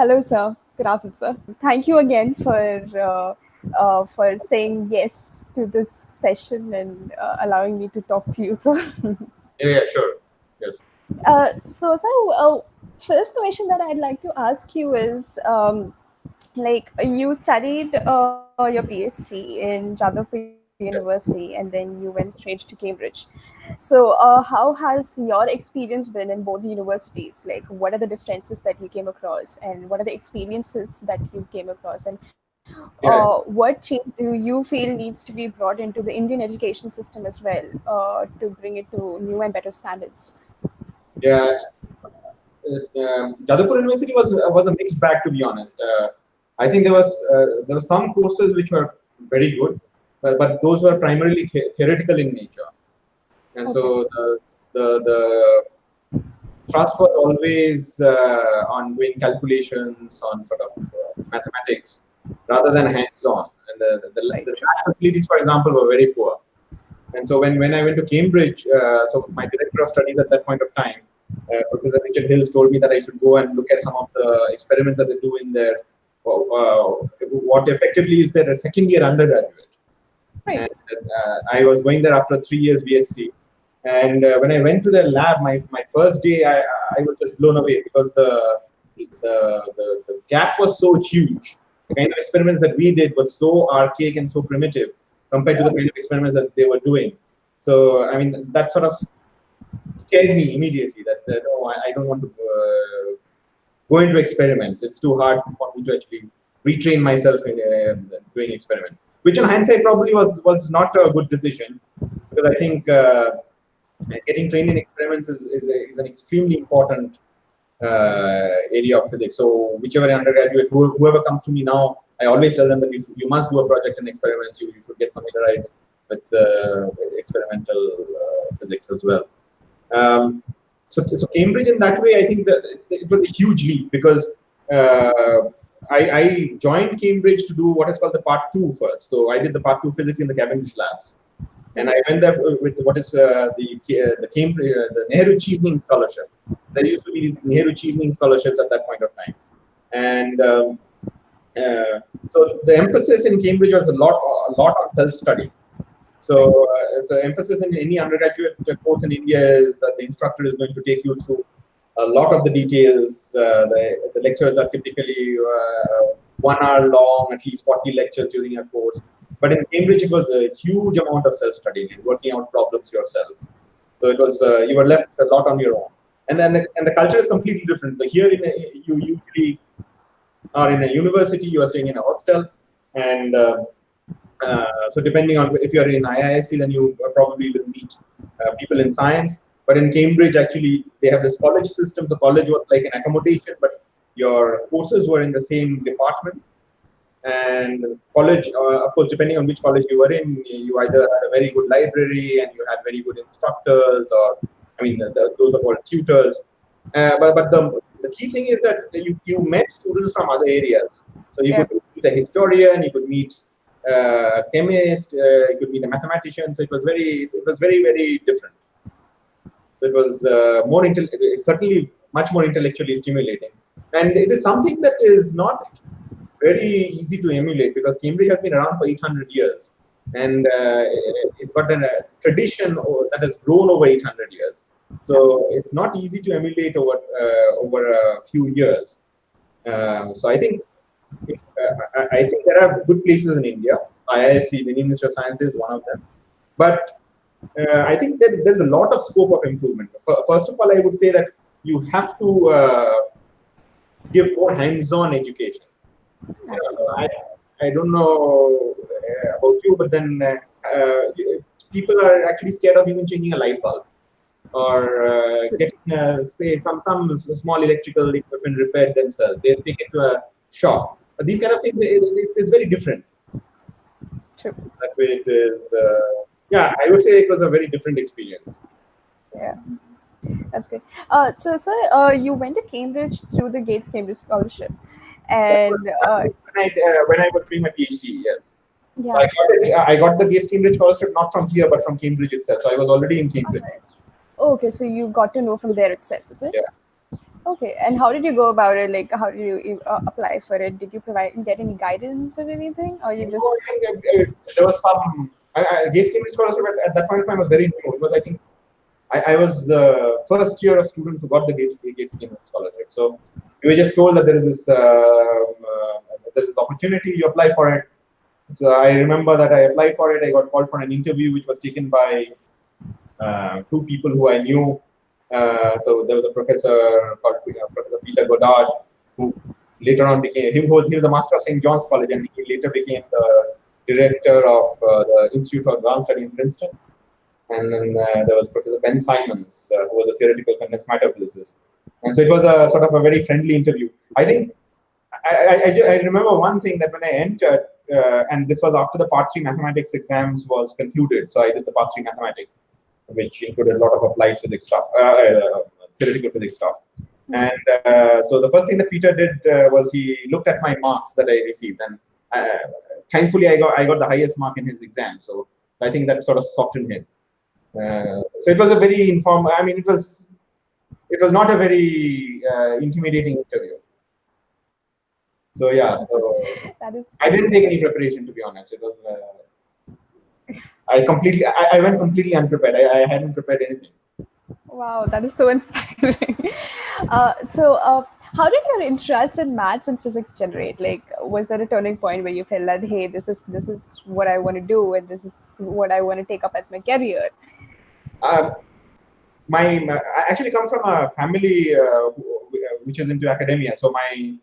Hello, sir. Good afternoon, sir. Thank you again for saying yes to this session and allowing me to talk to you, sir. Yeah, sure. Yes. So, first question that I'd like to ask you is, like, you studied your PhD in Jadavpur University, and then you went straight to Cambridge. So, how has your experience been in both the universities? Like, what are the differences that you came across, and what are the experiences that you came across, and Yeah. what change do you feel needs to be brought into the Indian education system as well to bring it to new and better standards? Yeah. Jadavpur University was a mixed bag, to be honest. I think there were some courses which were very good, but those were primarily theoretical in nature, and so Okay. the thrust was always on doing calculations on sort of mathematics rather than hands-on. And the Right. lab facilities, for example, were very poor. And so when I went to Cambridge, so my director of studies at that point of time, Professor Richard Hills, told me that I should go and look at some of the experiments that they do in their what effectively is their second year undergraduate. And Right. I was going there after 3 years BSc. And when I went to their lab, my first day, I was just blown away because the gap was so huge. The kind of experiments that we did was so archaic and so primitive compared to the kind of experiments that they were doing. So, I mean, that sort of scared me immediately that, no, I don't want to go into experiments. It's too hard for me to actually retrain myself in doing experiments, which in hindsight probably was not a good decision because I think getting trained in experiments is an extremely important area of physics. So whichever undergraduate, whoever comes to me now, I always tell them that you must do a project in experiments. You should get familiarized with experimental physics as well. Um, so Cambridge in that way, I think that it was a huge leap because I joined Cambridge to do what is called the Part 2 first. So I did the Part 2 physics in the Cavendish labs. And I went there with what is the Cambridge, the Nehru Chevening Scholarship. There used to be these Nehru Chevening scholarships at that point of time, and so the emphasis in Cambridge was a lot on self-study. So emphasis in any undergraduate course in India is that the instructor is going to take you through a lot of the details. The lectures are typically 1 hour long, at least 40 lectures during a course. But in Cambridge, it was a huge amount of self-studying and working out problems yourself. So it was you were left a lot on your own, and then the culture is completely different. So here, you usually are in a university, you are staying in a hostel, and so depending on if you are in IISc, then you probably will meet people in science. But in Cambridge, actually, they have this college system. So college was like an accommodation, but your courses were in the same department. And college, of course, depending on which college you were in, you either had a very good library and you had very good instructors, or I mean, those are called tutors. But the key thing is that you met students from other areas. So you Yeah. could meet a historian, you could meet a chemist, you could meet a mathematician. So it was very different. So it was certainly much more intellectually stimulating, and it is something that is not very easy to emulate because Cambridge has been around for 800 years, and it's got a tradition that has grown over 800 years. So it's not easy to emulate over a few years. So I think I think there are good places in India. IISc, the Indian Institute of Science, is one of them, but I think there's a lot of scope of improvement. First of all, I would say that you have to give more hands-on education. Absolutely. I don't know about you, but then people are actually scared of even changing a light bulb or getting, say, some small electrical equipment repaired themselves. They take it to a shop. These kind of things, it's very different. True. That way, it is. Yeah, I would say it was a very different experience. Yeah. That's great. So, sir, you went to Cambridge through the Gates Cambridge Scholarship, and When I was doing my PhD, yes. So yeah. I got the Gates Cambridge scholarship not from here, but from Cambridge itself. So I was already in Cambridge. Alright. Okay, so you got to know from there itself, is it? Yeah. Okay, and how did you go about it? Like, how did you apply for it? Did you get any guidance or anything, or you No, just? I think there was some. I gave Cambridge Scholarship at that point in time was very new. It was, I think, I was the first year of students who got the Gates Cambridge Scholarship. So we were just told that there is this opportunity. You apply for it. So I remember that I applied for it. I got called for an interview, which was taken by two people who I knew. So there was a professor called Professor Peter Goddard, who later on became he was a master of St. John's College, and he later became the director of the Institute for Advanced Study in Princeton. And then there was Professor Ben Simons, who was a theoretical condensed matter physicist. And so it was a sort of a very friendly interview. I think I remember one thing that when I entered, and this was after the Part 3 mathematics exams was concluded. So I did the Part 3 mathematics, which included a lot of applied physics stuff, theoretical physics stuff. And so the first thing that Peter did was he looked at my marks that I received, and thankfully I got the highest mark in his exam. So I think that sort of softened him. So it was a very informal. I mean, it was not a very intimidating interview. So yeah, so That is I didn't take any preparation, to be honest. It was I went completely unprepared. I hadn't prepared anything. wow. That is so inspiring. How did your interest in maths and physics generate? Like, was there a turning point where you felt that, hey, this is what I want to do, and this is what I want to take up as my career? Uh, I actually come from a family which is into academia. So my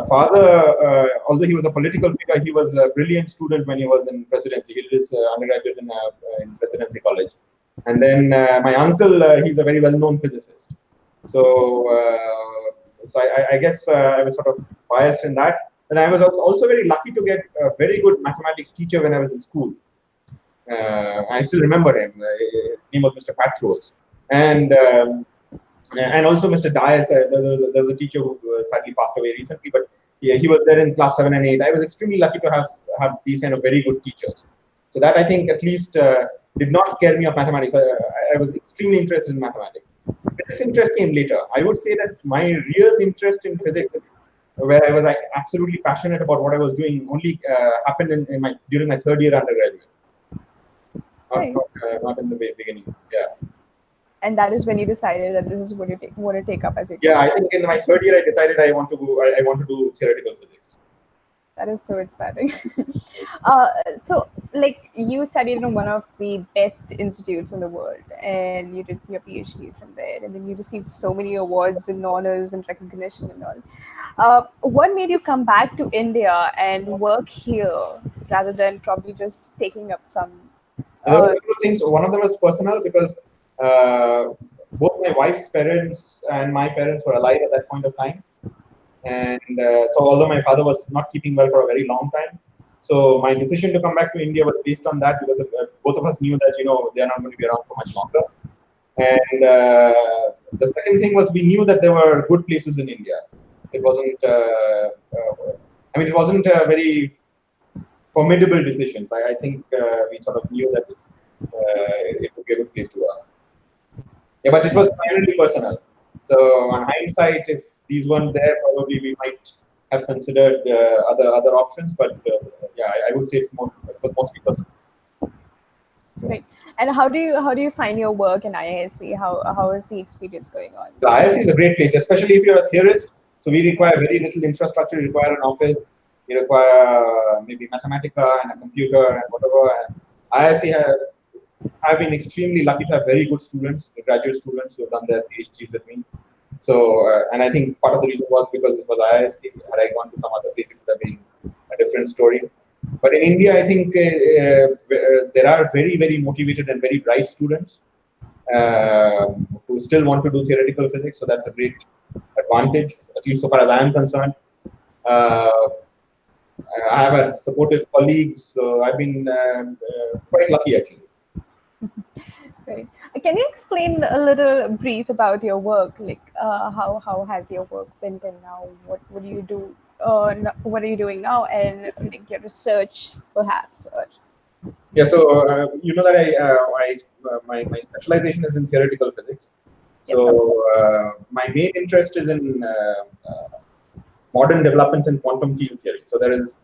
father, although he was a political figure, he was a brilliant student when he was in presidency. He did his undergraduate in presidency college, and then my uncle, he's a very well-known physicist. So, I guess I was sort of biased in that, and I was also very lucky to get a very good mathematics teacher when I was in school. I still remember him. His name was Mr. Patros, and also Mr. Dias. There was a teacher who sadly passed away recently, but yeah, he was there in class 7 and 8. I was extremely lucky to have these kind of very good teachers. So that I think at least did not scare me of mathematics. I was extremely interested in mathematics. This interest came later. I would say that my real interest in physics, where I was like absolutely passionate about what I was doing, only happened during my third year undergraduate. Right. Not in the beginning. Yeah. And that is when you decided that this is what you want to take up as a Yeah, I career. think in my third year I decided I want to go. I want to do theoretical physics. That is so inspiring. Like, you studied in one of the best institutes in the world, and you did your PhD from there, and then you received so many awards and honors and recognition and all. What made you come back to India and work here rather than probably just taking up some? There were a Uh, couple of things. One of them was personal because uh, both my wife's parents and my parents were alive at that point of time. And so, although my father was not keeping well for a very long time, so my decision to come back to India was based on that because both of us knew that they are not going to be around for much longer. And the second thing was we knew that there were good places in India. It wasn't. It wasn't a very formidable decisions. I think we sort of knew that it would be a good place to work. Yeah, but it was primarily personal. So on hindsight, if these weren't there, probably we might have considered other options. But yeah, I would say it was mostly personal. right. And how do you find your work in IISc? How is the experience going on? The IISc is a great place, especially if you're a theorist. So we require very little infrastructure. We require an office. We require maybe Mathematica and a computer and whatever. And IISc I've been extremely lucky to have very good students, graduate students who have done their PhDs with me. So, and I think part of the reason was because it was IISc. Had I gone to some other place, it would have been a different story. But in India, I think there are very, very motivated and very bright students who still want to do theoretical physics. So that's a great advantage, at least so far as I am concerned. Uh, I have had supportive colleagues, so I've been quite lucky actually. Right. Can you explain a little brief about your work? Like, how has your work been till now? What do you do? What are you doing now? And like your research, perhaps. Or Yeah, so you know that my specialization is in theoretical physics. Yes, of course. So my main interest is in modern developments in quantum field theory. So there is,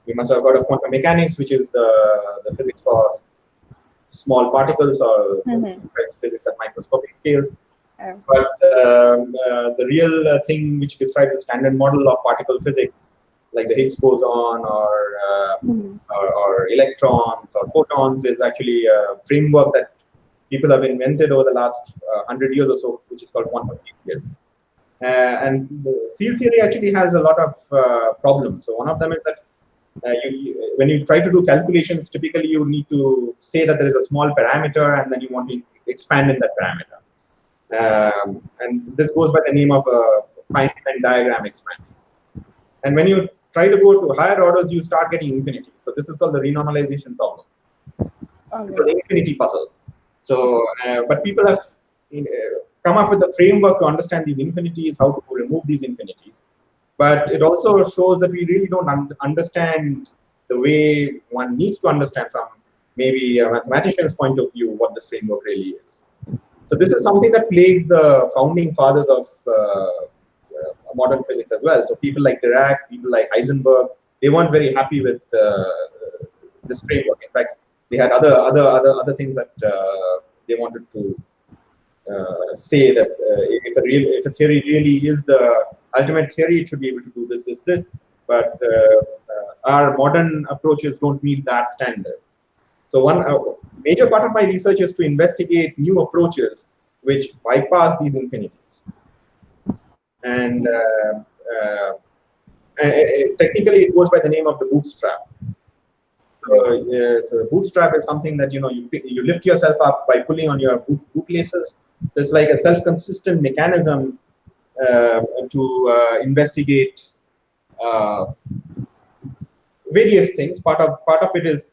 you must have heard of quantum mechanics, which is the physics for small particles or Mm-hmm. physics at microscopic scales. Oh. But the real thing which describes the standard model of particle physics, like the Higgs boson Mm-hmm. or electrons or photons, is actually a framework that people have invented over the last 100 years or so, which is called quantum field theory. And the field theory actually has a lot of problems. So one of them is that when you try to do calculations, typically you need to say that there is a small parameter and then you want to expand in that parameter. And this goes by the name of a finite diagram expansion. And when you try to go to higher orders, you start getting infinity. So this is called the renormalization problem. It's Okay. called the infinity puzzle. So, but people have come up with a framework to understand these infinities, how to remove these infinities. But it also shows that we really don't understand the way one needs to understand from maybe a mathematician's point of view what this framework really is. So this is something that plagued the founding fathers of modern physics as well. So people like Dirac, people like Heisenberg, they weren't very happy with this framework. In fact, they had other things that they wanted to say that if a theory really is the ultimate theory, it should be able to do this. But our modern approaches don't meet that standard. So one major part of my research is to investigate new approaches which bypass these infinities. And technically, it goes by the name of the bootstrap. So bootstrap is something that you lift yourself up by pulling on your bootlaces. So it's like a self-consistent mechanism to investigate various things. Part of it is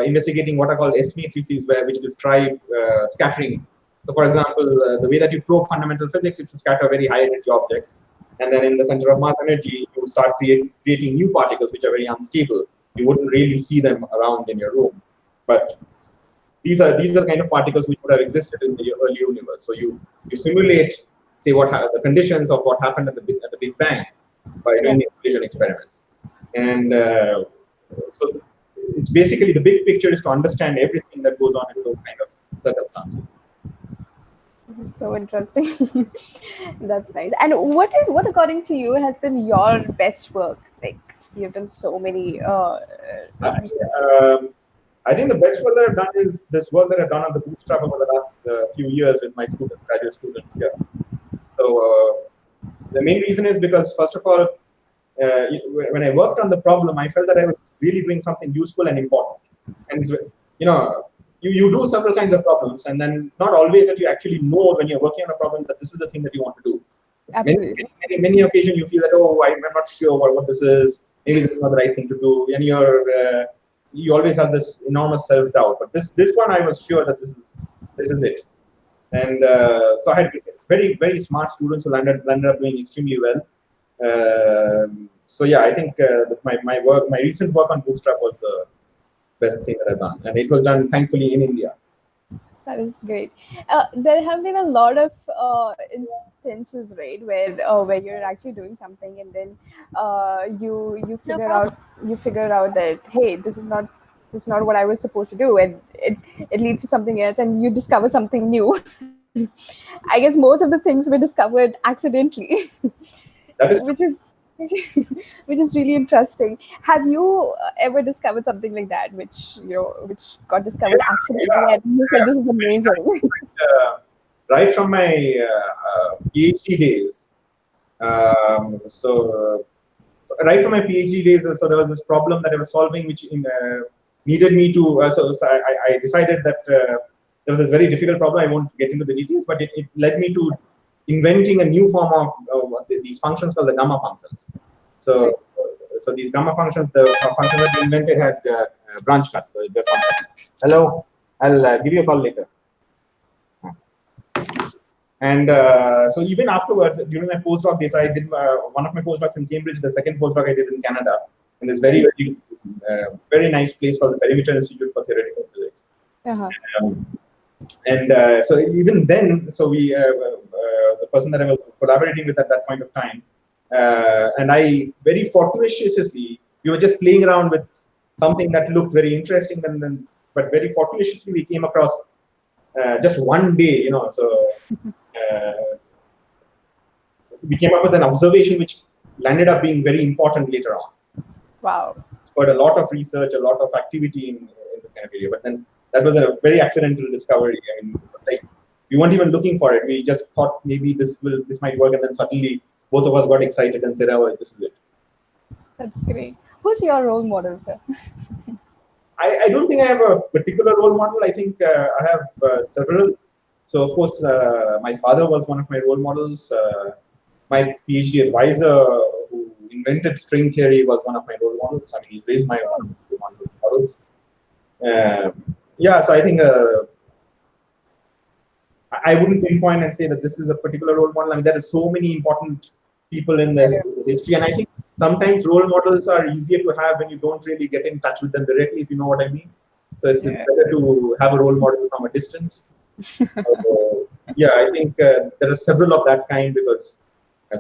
investigating what are called S matrices, which describe scattering. So, for example, the way that you probe fundamental physics is to scatter very high energy objects, and then in the center of mass energy, you start creating new particles which are very unstable. You wouldn't really see them around in your room, but these are the kind of particles which would have existed in the early universe. So you simulate, say, the conditions of what happened at the Big Bang by doing the collision experiments, and so it's basically the big picture is to understand everything that goes on in those kind of circumstances. This is so interesting. That's nice. And what according to you has been your best work? Like you've done so many research. I think the best work that I've done is this work that I've done on the bootstrap over the last few years with my graduate students here. So the main reason is because, first of all, when I worked on the problem, I felt that I was really doing something useful and important. And you do several kinds of problems, and then it's not always that you actually know when you're working on a problem that this is the thing that you want to do. Absolutely. Many occasions you feel that, oh, I'm not sure what this is. Maybe this is not the right thing to do, and you always have this enormous self-doubt. But this one, I was sure that this is it. And so I had very, very smart students who landed up doing extremely well. So yeah, I think my recent work on Bootstrap was the best thing that I've done, and it was done thankfully in India. That is great. There have been a lot of instances, right, where you're actually doing something, and then you figure out that, hey, this is not what I was supposed to do, and it leads to something else, and you discover something new. I guess most of the things were discovered accidentally, That is which is which is really interesting. Have you ever discovered something like that, which got discovered accidentally, and you felt this is amazing? right from my PhD days. So right from my PhD days, so there was this problem that I was solving, which needed me to. So I decided that there was this very difficult problem. I won't get into the details, but it led me to inventing a new form of these functions called the gamma functions. So these gamma functions, the function that we invented had branch cuts. So just one second. Hello, I'll give you a call later. And so even afterwards, during my postdoc days, I did one of my postdocs in Cambridge. The second postdoc I did in Canada, in this very nice place called the Perimeter Institute for Theoretical Physics. Uh-huh. And so even then, so the person that I was collaborating with at that point of time, and I very fortuitously, we were just playing around with something that looked very interesting, and then, but very fortuitously, we came across just one day, so we came up with an observation which landed up being very important later on. Wow. Spurred a lot of research, a lot of activity in this kind of area. But then that was a very accidental discovery. I mean, like we weren't even looking for it. We just thought maybe this might work, and then suddenly both of us got excited and said, "Oh, this is it." That's great. Who's your role model, sir? I don't think I have a particular role model. I think I have several. So of course, my father was one of my role models. My PhD advisor, who invented string theory, was one of my role models. I mean, he raised my one of the role models. Yeah, so I think I wouldn't pinpoint and say that this is a particular role model. I mean, there are so many important people in the history, and I think sometimes role models are easier to have when you don't really get in touch with them directly, if you know what I mean. So it's better to have a role model from a distance. Yeah, I think there are several of that kind, because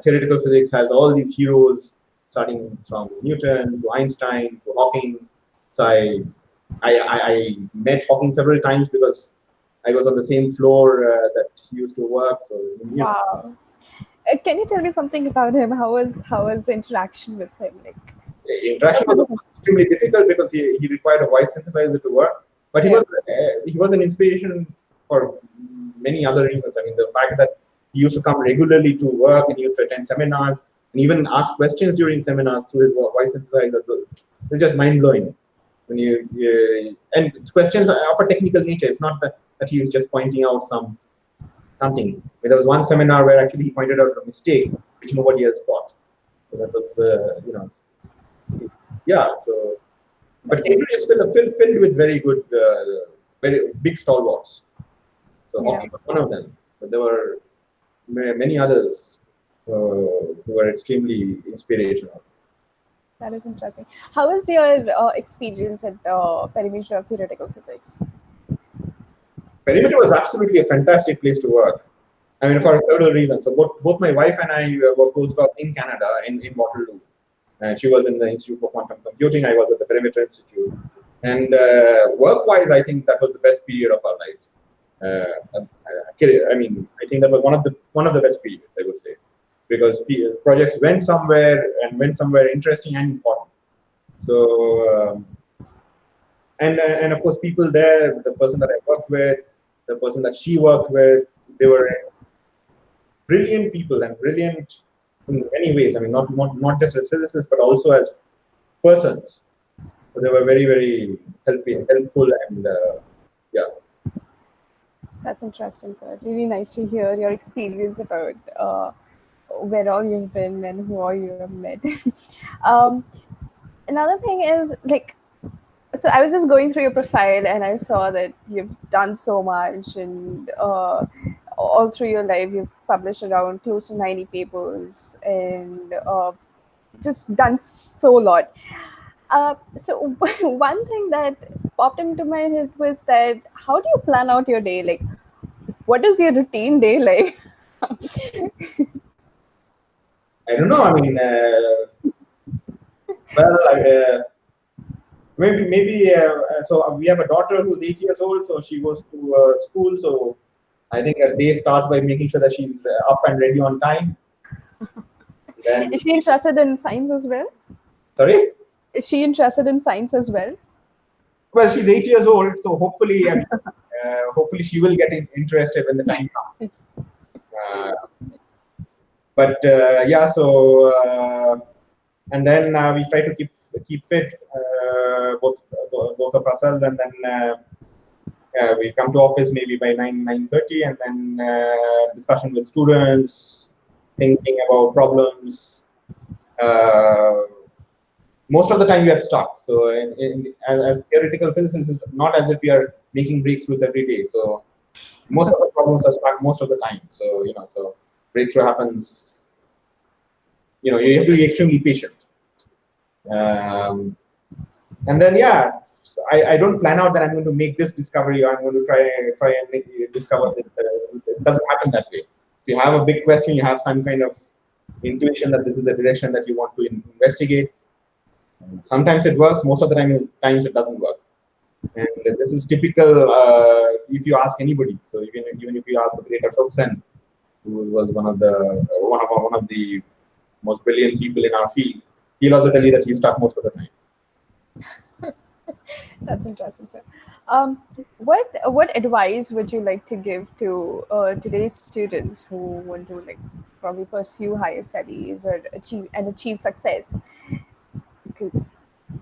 theoretical physics has all these heroes, starting from Newton to Einstein to Hawking. So I met Hawking several times because I was on the same floor that he used to work. So Wow. Can you tell me something about him? How was the interaction with him like? interaction was extremely difficult because he required a voice synthesizer to work. But he was an inspiration for many other reasons. I mean, the fact that he used to come regularly to work and he used to attend seminars and even ask questions during seminars through his voice synthesizer. It's just mind blowing. When and questions are of a technical nature. It's not that he's just pointing out something. There was one seminar where actually he pointed out a mistake which nobody else caught. So that was yeah. So, but Cambridge is filled with very good, very big stalwarts. So Hawking was one of them, but there were many others who were extremely inspirational. That is interesting. How was your experience at Perimeter of Theoretical Physics? Perimeter was absolutely a fantastic place to work. I mean, for several reasons. So both my wife and I were postdocs in Canada, in Waterloo. She was in the Institute for Quantum Computing. I was at the Perimeter Institute. And work-wise, I think that was the best period of our lives. I mean, I think that was one of the best periods, I would say, because projects went somewhere interesting and important. So, and of course, people there, the person that I worked with, the person that she worked with, they were brilliant people and brilliant in many ways. I mean, not just as physicists, but also as persons. So they were very, very helpful, and yeah. That's interesting, sir. Really nice to hear your experience about where all you've been and who all you have met. um, Another thing is like, so I was just going through your profile and I saw that you've done so much, and all through your life you've published around close to 90 papers, and just done so lot. So one thing that popped into my head was that how do you plan out your day? Like, what is your routine day like? I don't know. I mean, well, maybe. So we have a daughter who's 8 years old, so she goes to school. So I think a day starts by making sure that she's up and ready on time. Then, Is she interested in science as well? sorry. Is she interested in science as well? Well, she's 8 years old, so hopefully, hopefully she will get interested when the time comes. Uh, but yeah, so and then we try to keep fit, both of ourselves, and then we come to office maybe by 9:30, and then discussion with students, thinking about problems. Most of the time you are stuck. So as theoretical physicists, it's not as if you are making breakthroughs every day. So most of the problems are stuck most of the time. So so breakthrough happens. You have to be extremely patient. And then yeah, I don't plan out that I'm going to make this discovery or I'm going to try and discover this. It doesn't happen that way. If you have a big question, you have some kind of intuition that this is the direction that you want to investigate. Sometimes it works. Most of the times it doesn't work. And this is typical if you ask anybody. So even if you ask the great Ashok Sen, who was one of the most brilliant people in our field, he'll also tell you that he's stuck most of the time. That's interesting, sir. What advice would you like to give to today's students who want to like probably pursue higher studies or achieve success?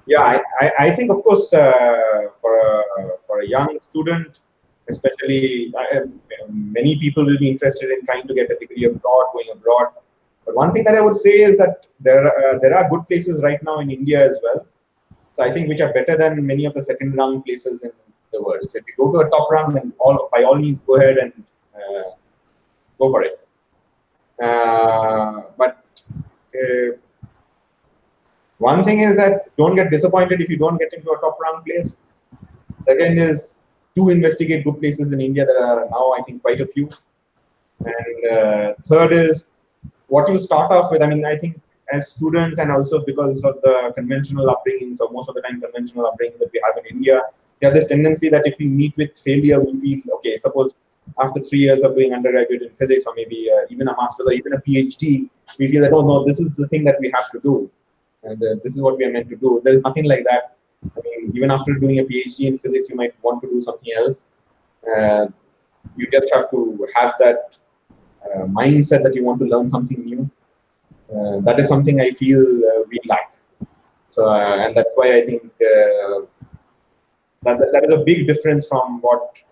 Yeah, I think of course for a young student, especially many people will be interested in trying to get a degree abroad, going abroad. But one thing that I would say is that there are good places right now in India as well. So I think which are better than many of the second rung places in the world. So if you go to a top rung, then by all means go ahead and go for it. But one thing is that don't get disappointed if you don't get into a top rung place. Second is to investigate good places in India. There are now, I think, quite a few. And third is what you start off with. I mean, I think as students and also because of the conventional upbringings, or most of the time conventional upbringing that we have in India, we have this tendency that if we meet with failure, we feel, okay, suppose after 3 years of doing undergraduate in physics or maybe even a master's or even a PhD, we feel that, oh no, this is the thing that we have to do. And this is what we are meant to do. There is nothing like that. I mean, even after doing a PhD in physics, you might want to do something else. You just have to have that mindset that you want to learn something new. That is something I feel we lack. So, and that's why I think that is a big difference from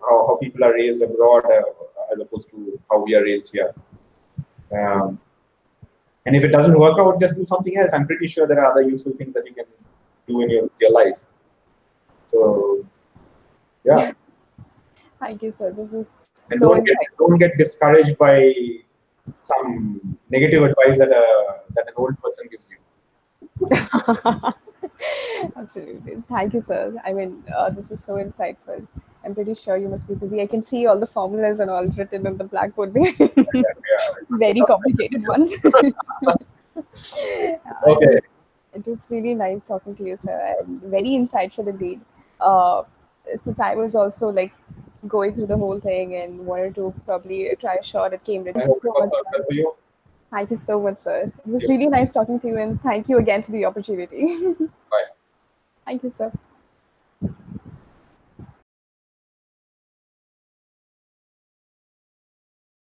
how people are raised abroad as opposed to how we are raised here. And if it doesn't work out, just do something else. I'm pretty sure there are other useful things that you can do in your life. So, yeah. Thank you, sir. This was And so don't get discouraged by some negative advice that an old person gives you. Absolutely. Thank you, sir. I mean, this was so insightful. I'm pretty sure you must be busy. I can see all the formulas and all written on the blackboard. Very complicated ones. Okay. It was really nice talking to you, sir, and very insightful indeed. Uh, since I was also like going through the whole thing and wanted to probably try a shot at Cambridge. I Thank you hope it so was much, sir. helpful for you. Thank you so much, sir. It was Yeah. really nice talking to you, and thank you again for the opportunity. Bye. Thank you, sir.